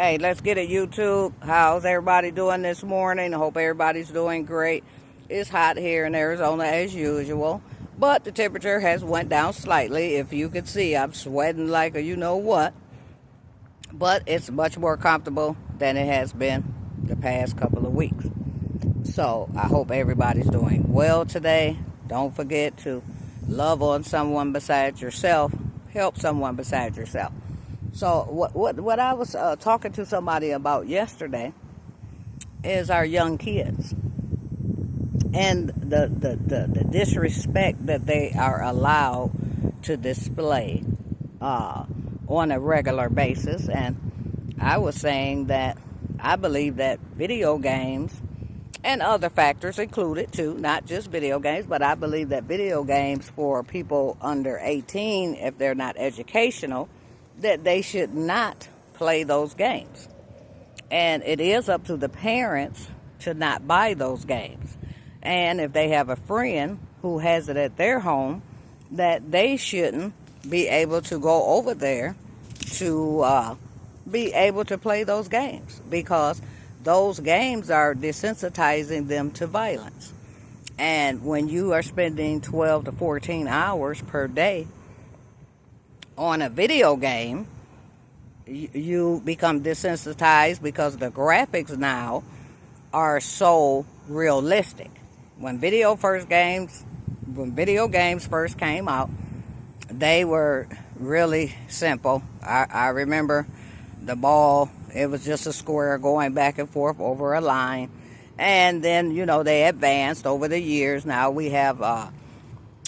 Hey, let's get it, YouTube. How's everybody doing this morning? I hope everybody's doing great. It's hot here in Arizona as usual, but the temperature has went down slightly. If you could see, I'm sweating like a you-know-what, but it's much more comfortable than it has been the past couple of weeks. So I hope everybody's doing well today. Don't forget to love on someone besides yourself. Help someone besides yourself. So what I was talking to somebody about yesterday is our young kids and the disrespect that they are allowed to display on a regular basis. And I was saying that I believe that video games and other factors included too, not just video games, but I believe that video games for people under 18, if they're not educational, that they should not play those games. And it is up to the parents to not buy those games. And if they have a friend who has it at their home, that they shouldn't be able to go over there to be able to play those games, because those games are desensitizing them to violence. And when you are spending 12 to 14 hours per day on a video game, you become desensitized because the graphics now are so realistic. When video games first came out, they were really simple. I remember the ball, it was just a square going back and forth over a line. And then, they advanced over the years. Now we have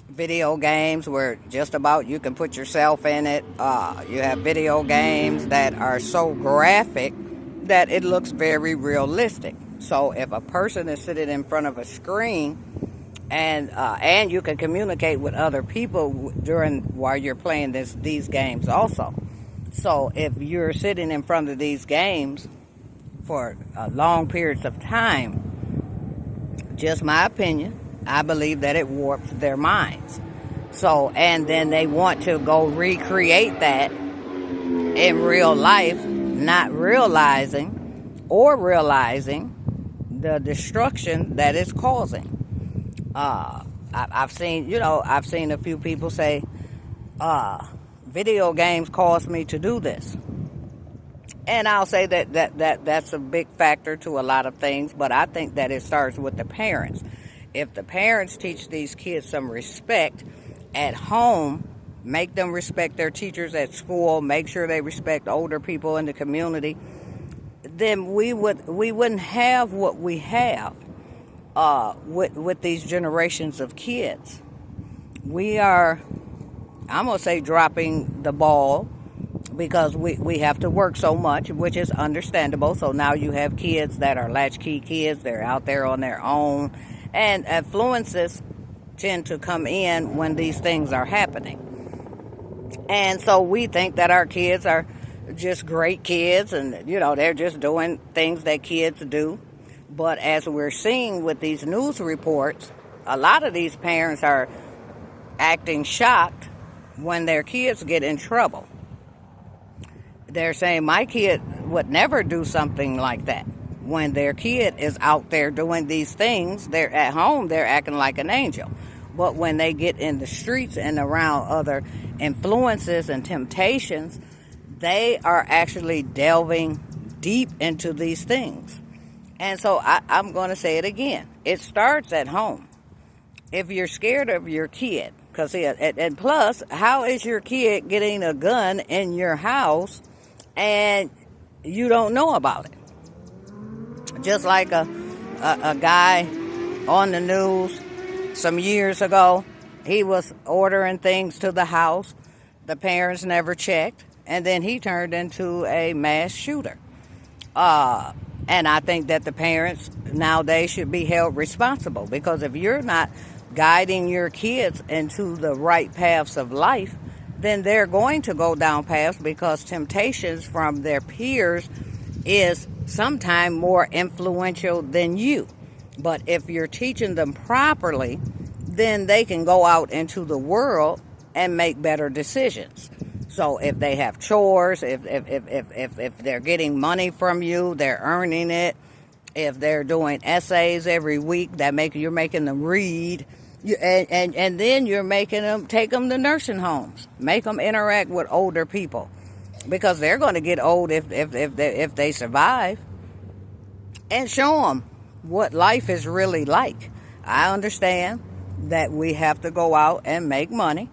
video games where just about you can put yourself in it. You have video games that are so graphic that it looks very realistic. So if a person is sitting in front of a screen and you can communicate with other people while you're playing these games also. So if you're sitting in front of these games for long periods of time, just my opinion, I believe that it warps their minds. So, and then they want to go recreate that in real life, not realizing the destruction that it's causing. I've seen a few people say, video games caused me to do this. And I'll say that's a big factor to a lot of things, but I think that it starts with the parents. If the parents teach these kids some respect at home, make them respect their teachers at school, make sure they respect older people in the community, then we wouldn't have what we have with these generations of kids. We are, I'm going to say, dropping the ball because we have to work so much, which is understandable. So now you have kids that are latchkey kids. They're out there on their own. And influences tend to come in when these things are happening. And so we think that our kids are just great kids and, they're just doing things that kids do. But as we're seeing with these news reports, a lot of these parents are acting shocked when their kids get in trouble. They're saying, my kid would never do something like that. When their kid is out there doing these things, they're at home, they're acting like an angel. But when they get in the streets and around other influences and temptations, they are actually delving deep into these things. And so I'm going to say it again. It starts at home. If you're scared of your kid, and plus, how is your kid getting a gun in your house and you don't know about it? Just like a guy on the news some years ago, he was ordering things to the house. The parents never checked, and then he turned into a mass shooter. And I think that the parents nowadays should be held responsible, because if you're not guiding your kids into the right paths of life, then they're going to go down paths, because temptations from their peers is sometimes more influential than you. But if you're teaching them properly, then they can go out into the world and make better decisions. So if they have chores, if they're getting money from you, they're earning it. If they're doing essays every week that you're making them read, and then you're making them take them to nursing homes, make them interact with older people, because they're going to get old if they survive, and show them what life is really like. I understand that we have to go out and make money,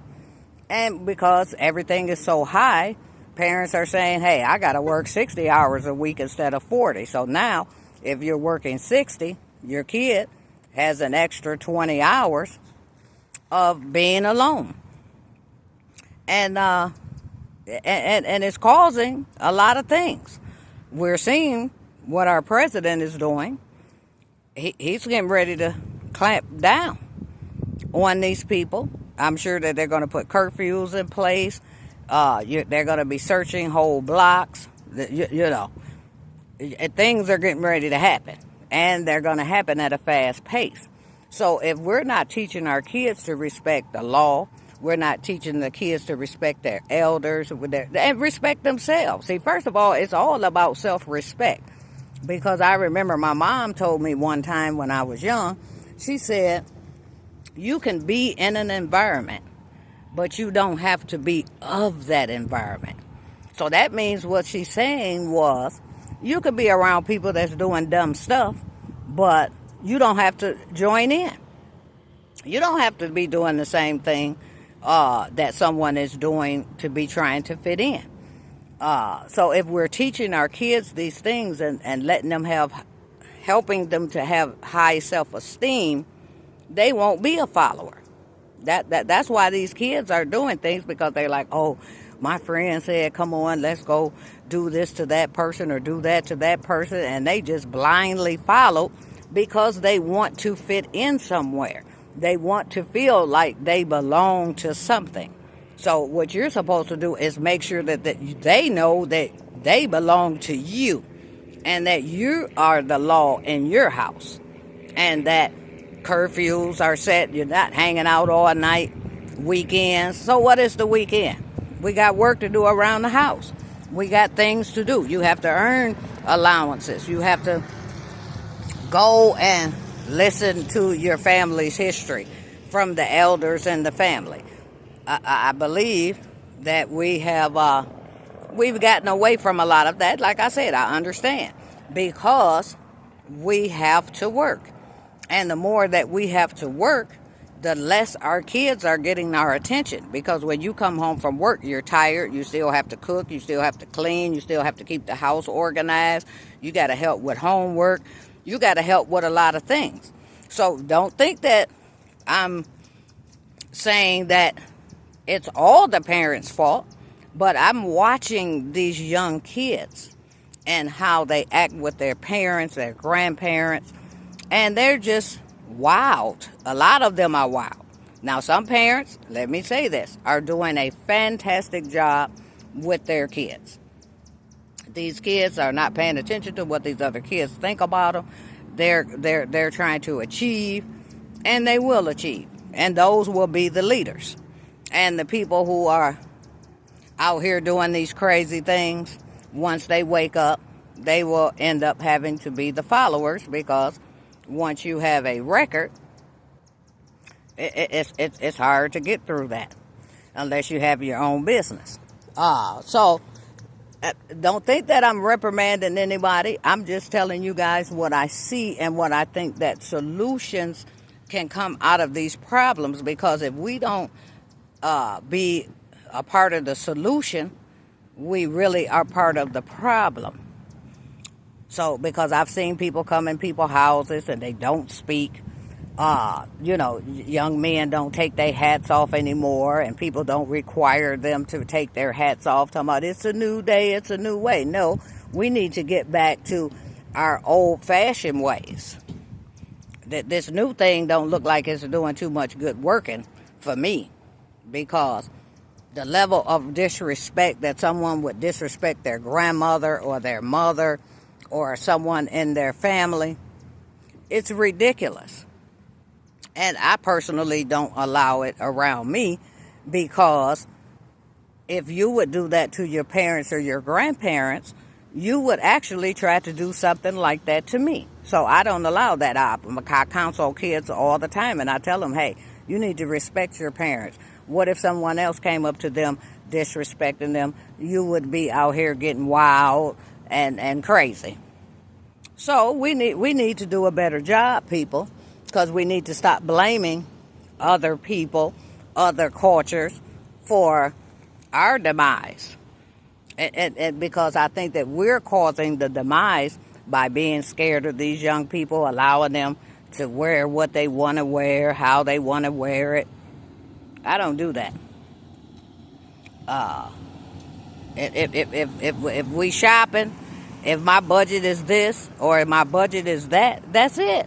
and because everything is so high, parents are saying, hey, I got to work 60 hours a week instead of 40. So now, if you're working 60, your kid has an extra 20 hours of being alone. And it's causing a lot of things. We're seeing what our president is doing. He's getting ready to clamp down on these people. I'm sure that they're going to put curfews in place. They're going to be searching whole blocks. Things are getting ready to happen, and they're going to happen at a fast pace. So if we're not teaching our kids to respect the law, we're not teaching the kids to respect their elders and respect themselves. See, first of all, it's all about self-respect, because I remember my mom told me one time when I was young, she said, you can be in an environment, but you don't have to be of that environment. So that means what she's saying was, you could be around people that's doing dumb stuff, but you don't have to join in. You don't have to be doing the same thing that someone is doing to be trying to fit in. So if we're teaching our kids these things and letting them helping them to have high self-esteem, they won't be a follower. That's why these kids are doing things, because they're like, oh, my friend said, come on, let's go do this to that person or do that to that person. And they just blindly follow because they want to fit in somewhere. They want to feel like they belong to something. So what you're supposed to do is make sure that they know that they belong to you, and that you are the law in your house, and that curfews are set. You're not hanging out all night, weekends. So what is the weekend? We got work to do around the house. We got things to do. You have to earn allowances. You have to go and listen to your family's history from the elders in the family. I believe that we've gotten away from a lot of that. Like I said, I understand, because we have to work. And the more that we have to work, the less our kids are getting our attention. Because when you come home from work, you're tired. You still have to cook. You still have to clean. You still have to keep the house organized. You got to help with homework. You got to help with a lot of things. So don't think that I'm saying that it's all the parents' fault. But I'm watching these young kids and how they act with their parents, their grandparents. And they're just wild. A lot of them are wild. Now, some parents, let me say this, are doing a fantastic job with their kids. These kids are not paying attention to what these other kids think about them. They're trying to achieve, and they will achieve. And those will be the leaders. And the people who are out here doing these crazy things, once they wake up, they will end up having to be the followers, because once you have a record, it's hard to get through that unless you have your own business. So don't think that I'm reprimanding anybody. I'm just telling you guys what I see and what I think that solutions can come out of these problems, because if we don't be a part of the solution, we really are part of the problem. So, because I've seen people come in people's houses and they don't speak. Young men don't take their hats off anymore, and people don't require them to take their hats off, talking about it's a new day, it's a new way. No, we need to get back to our old-fashioned ways. This new thing don't look like it's doing too much good working for me, because the level of disrespect that someone would disrespect their grandmother or their mother or someone in their family, it's ridiculous. And I personally don't allow it around me, because if you would do that to your parents or your grandparents, you would actually try to do something like that to me. So I don't allow that. I counsel kids all the time, and I tell them, hey, you need to respect your parents. What if someone else came up to them disrespecting them? You would be out here getting wild and crazy. So we need to do a better job, people, because we need to stop blaming other people, other cultures for our demise. And because I think that we're causing the demise by being scared of these young people, allowing them to wear what they want to wear, how they want to wear it. I don't do that. If we shopping, if my budget is this or if my budget is that, that's it.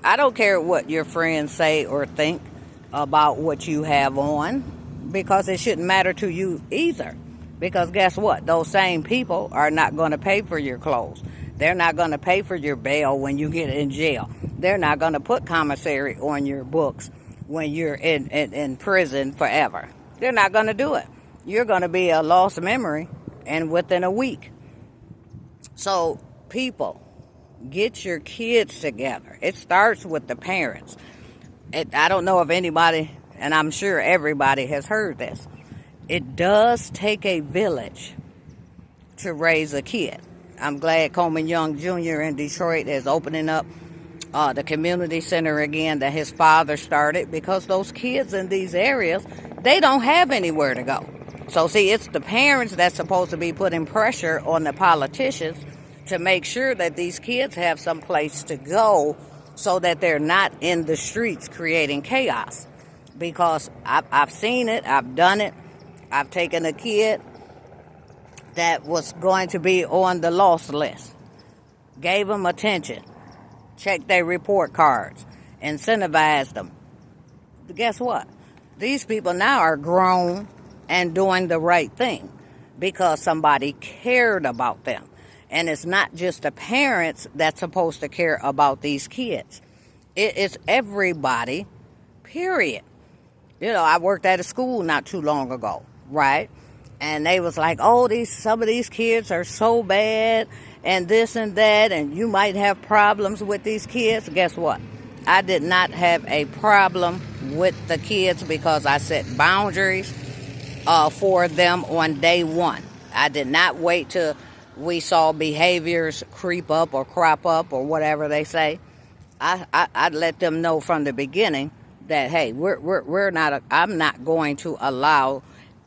I don't care what your friends say or think about what you have on, because it shouldn't matter to you either. Because guess what? Those same people are not going to pay for your clothes. They're not going to pay for your bail when you get in jail. They're not going to put commissary on your books when you're in prison forever. They're not going to do it. You're going to be a lost memory and within a week. So, people, get your kids together. It starts with the parents. I don't know if anybody, and I'm sure everybody has heard this. It does take a village to raise a kid. I'm glad Coleman Young Jr. in Detroit is opening up the community center again that his father started, because those kids in these areas, they don't have anywhere to go. So see, it's the parents that's supposed to be putting pressure on the politicians to make sure that these kids have some place to go so that they're not in the streets creating chaos. Because I've seen it, I've done it. I've taken a kid that was going to be on the lost list, gave them attention, checked their report cards, incentivized them. But guess what? These people now are grown and doing the right thing because somebody cared about them. And it's not just the parents that's supposed to care about these kids. It's everybody, period. You know, I worked at a school not too long ago, right? And they was like, oh, some of these kids are so bad and this and that, and you might have problems with these kids. Guess what? I did not have a problem with the kids because I set boundaries for them on day one. I did not wait till we saw behaviors creep up or crop up or whatever they say. I'd let them know from the beginning that, hey, I'm not going to allow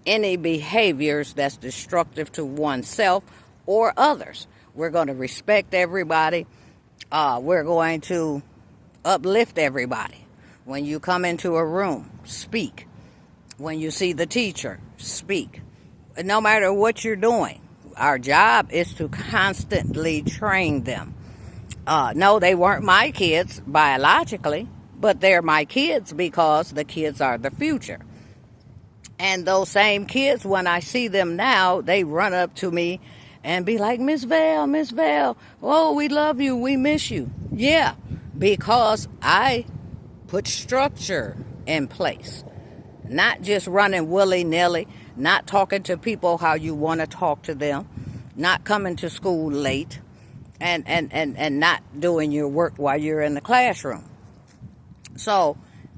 any behaviors that's destructive to oneself or others. We're going to respect everybody. We're going to uplift everybody. When you come into a room, speak. When you see the teacher, speak. No matter what you're doing, our job is to constantly train them. No, they weren't my kids biologically, but they're my kids because the kids are the future. And those same kids, when I see them now, they run up to me and be like, Miss Val, oh, we love you, we miss you. Yeah, because I put structure in place. Not just running willy-nilly, not talking to people how you want to talk to them, not coming to school late, and not doing your work while you're in the classroom. So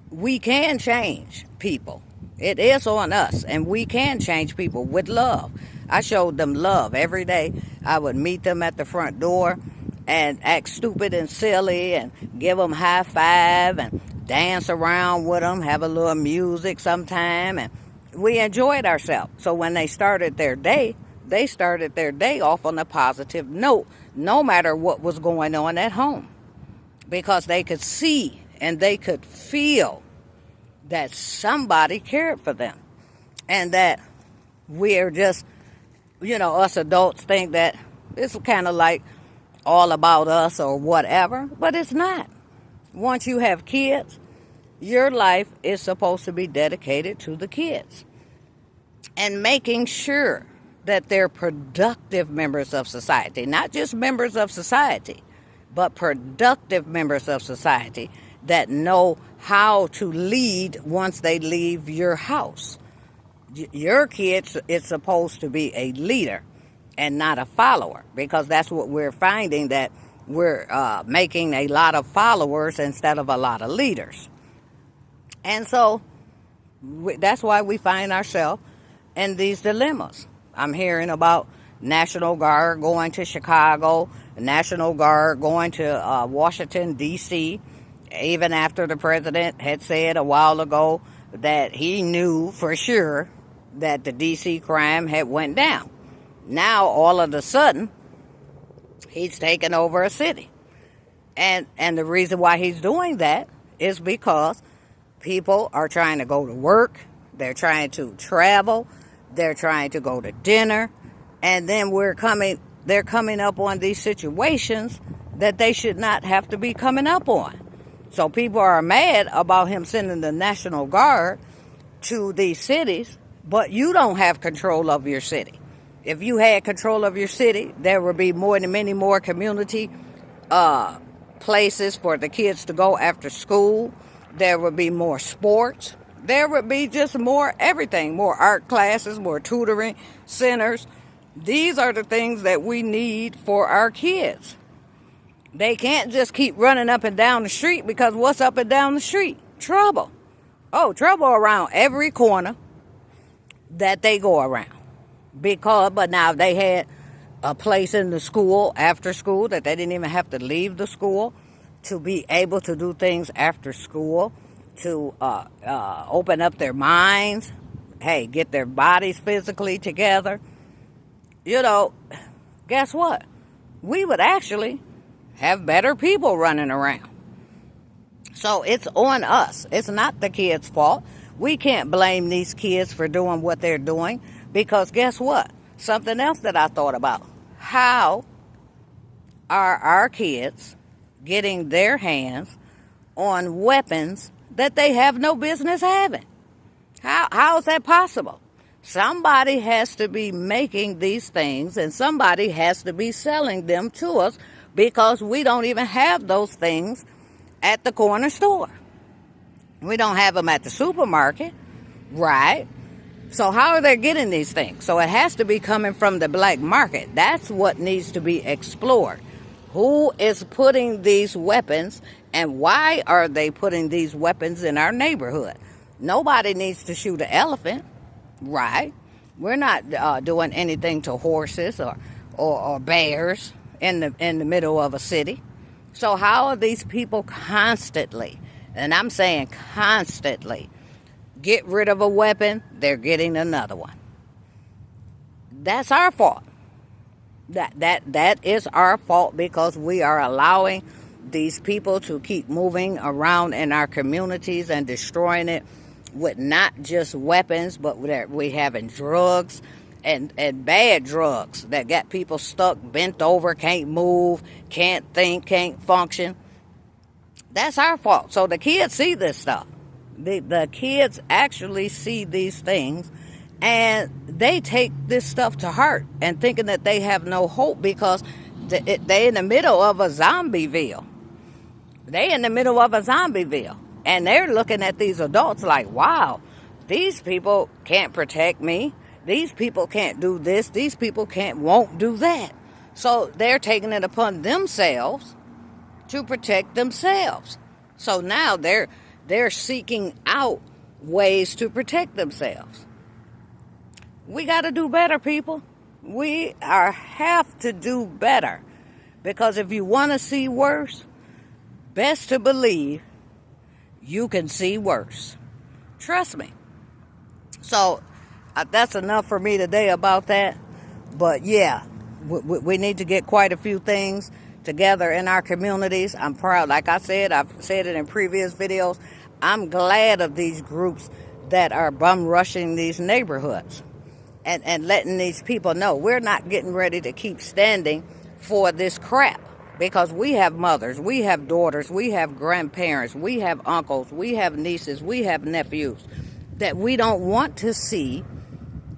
we can change people. It is on us, and we can change people with love. I showed them love every day. I would meet them at the front door and act stupid and silly and give them high five and dance around with them, have a little music sometime, and we enjoyed ourselves. So when they started their day off on a positive note, no matter what was going on at home, because they could see and they could feel that somebody cared for them, and that we're just, us adults think that it's kind of like all about us or whatever, but it's not. Once you have kids, your life is supposed to be dedicated to the kids and making sure that they're productive members of society, not just members of society, but productive members of society that know how to lead once they leave your house. Your kids is supposed to be a leader and not a follower, because that's what we're finding, that we're making a lot of followers instead of a lot of leaders. And so that's why we find ourselves in these dilemmas. I'm hearing about National Guard going to Chicago, National Guard going to Washington, D.C., even after the president had said a while ago that he knew for sure that the D.C. crime had went down. Now, all of a sudden, he's taken over a city. And the reason why he's doing that is because people are trying to go to work, they're trying to travel, they're trying to go to dinner, and then they're coming up on these situations that they should not have to be coming up on. So people are mad about him sending the National Guard to these cities, but you don't have control of your city. If you had control of your city, there would be many more community places for the kids to go after school. There would be more sports. There would be just more everything, more art classes, more tutoring centers. These are the things that we need for our kids. They can't just keep running up and down the street, because what's up and down the street? Trouble. Oh, trouble around every corner that they go around. But now they had a place in the school, after school, that they didn't even have to leave the school to be able to do things after school, to open up their minds, get their bodies physically together. Guess what? We would actually have better people running around. So it's on us. It's not the kids' fault. We can't blame these kids for doing what they're doing, because guess what? Something else that I thought about. How are our kids getting their hands on weapons that they have no business having? How is that possible? Somebody has to be making these things, and somebody has to be selling them to us, because we don't even have those things at the corner store. We don't have them at the supermarket, right? So how are they getting these things? So it has to be coming from the black market. That's what needs to be explored. Who is putting these weapons, and why are they putting these weapons in our neighborhood? Nobody needs to shoot an elephant, right? We're not doing anything to horses or bears in the middle of a city. So how are these people constantly, and I'm saying constantly, get rid of a weapon, they're getting another one? That's our fault. That is our fault, because we are allowing these people to keep moving around in our communities and destroying it with not just weapons, but we having drugs and bad drugs that got people stuck, bent over, can't move, can't think, can't function. That's our fault. So the kids see this stuff. The kids actually see these things, and they take this stuff to heart and thinking that they have no hope, because they're in the middle of a zombieville. And they're looking at these adults like, wow, these people can't protect me. These people can't do this. These people won't do that. So they're taking it upon themselves to protect themselves. So now they're seeking out ways to protect themselves. We got to do better, people. We have to do better, because if you want to see worse, best to believe you can see worse. Trust me. So that's enough for me today about that. But yeah, we need to get quite a few things together in our communities. I'm proud. Like I said, I've said it in previous videos, I'm glad of these groups that are bum rushing these neighborhoods and letting these people know we're not getting ready to keep standing for this crap. Because we have mothers, we have daughters, we have grandparents, we have uncles, we have nieces, we have nephews that we don't want to see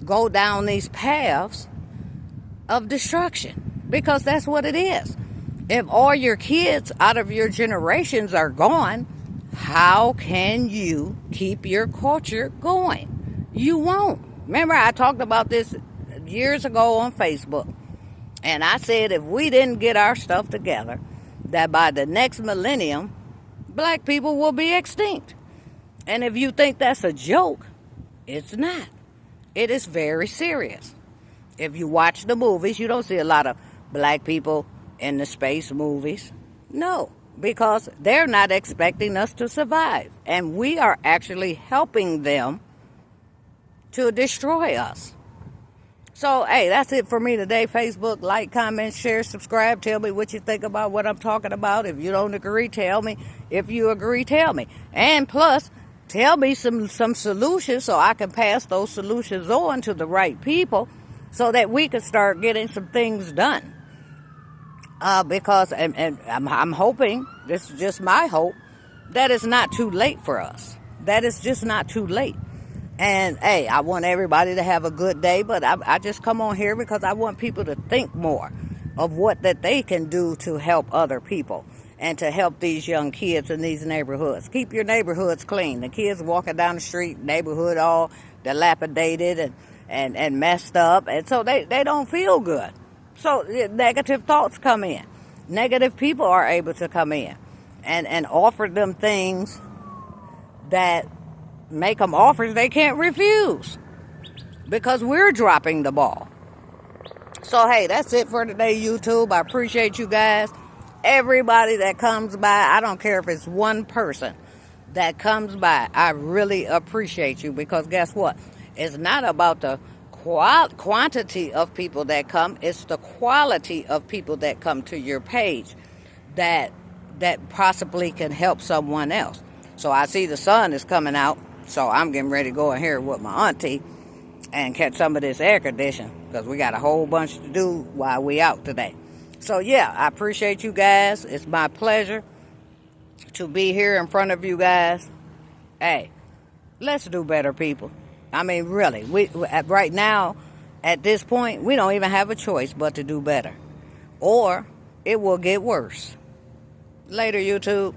go down these paths of destruction. Because that's what it is. If all your kids out of your generations are gone, how can you keep your culture going? You won't. Remember, I talked about this years ago on Facebook. And I said if we didn't get our stuff together, that by the next millennium, black people will be extinct. And if you think that's a joke, it's not. It is very serious. If you watch the movies, you don't see a lot of black people in the space movies. No, because they're not expecting us to survive. And we are actually helping them to destroy us. So, hey, that's it for me today. Facebook, like, comment, share, subscribe. Tell me what you think about what I'm talking about. If you don't agree, tell me. If you agree, tell me. And plus, tell me some solutions so I can pass those solutions on to the right people so that we can start getting some things done. Because and I'm hoping, this is just my hope, that it's not too late for us. That it's just not too late. And, hey, I want everybody to have a good day, but I just come on here because I want people to think more of what that they can do to help other people and to help these young kids in these neighborhoods. Keep your neighborhoods clean. The kids walking down the street, neighborhood all dilapidated and messed up, and so they don't feel good. So negative thoughts come in. Negative people are able to come in and offer them things that make them offers they can't refuse because we're dropping the ball. So, hey, that's it for today, YouTube. I appreciate you guys. Everybody that comes by, I don't care if it's one person that comes by, I really appreciate you because guess what? It's not about the quantity of people that come. It's the quality of people that come to your page that possibly can help someone else. So I see the sun is coming out. So I'm getting ready to go in here with my auntie and catch some of this air conditioning because we got a whole bunch to do while we out today. So, yeah, I appreciate you guys. It's my pleasure to be here in front of you guys. Hey, let's do better, people. I mean, really, we right now, at this point, we don't even have a choice but to do better. Or it will get worse. Later, YouTube.